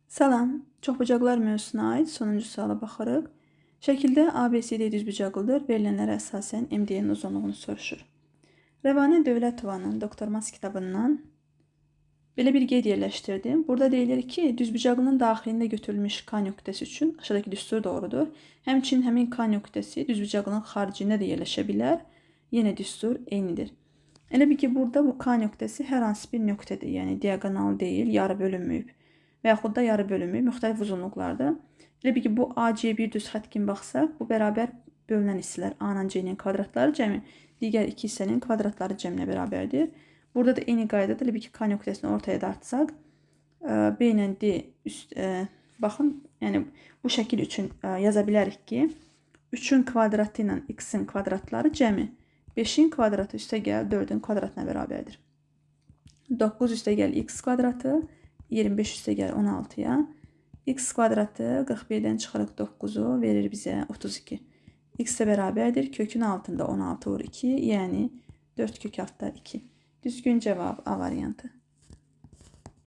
Salam, çoxbucaqlar mövzusuna aid sonuncu suala baxırıq. Şəkildə ABCD düzbucaqlıdır. Verilənlərə əsasən MDN uzunluğunu soruşur. Rəvanə Dövlətovanın Doktormas kitabından belə bir qeyd yerləşdirdim. Burada deyilir ki, düzbucaqlının daxilində götürülmüş K nöqtəsi üçün aşağıdakı düstur doğrudur. Həmçinin həmin K nöqtəsi düzbucaqlının xaricində də yerləşə bilər. Yenə düstur eynidir. Elə bil ki, burada bu K nöqtəsi hər hansı bir nöqtədir. Yəni diaqonal deyil, yarı bölünməyib. Və yaxud da yarı bölünmü müxtəlif uzunluqlarda. Elə bil ki, bu AC1 düz xətt kimi baxsaq, bu bərabər bölünən hissələr A-nın C-nin kvadratları cəmi digər iki hissənin kvadratları cəminə bərabərdir. Burada da eyni qaydada elə bil ki, K nöqtəsini ortaya dartsaq, B ilə D üst, baxın, yəni bu şəkil üçün yaza bilərik ki, 3-ün kvadratı ilə x-in kvadratları cəmi 5-in kvadratı üstə gəl 4-ün kvadratına bərabərdir. 9 üstə gəl x kvadratı 25 üstə gəl 16-ya. X kvadratı 41-dən çıxarıq 9-u verir bizə 32. X də bərabərdir. Kökün altında 16 vur 2, yəni 4 kök altda 2. Düzgün cavab A variantı.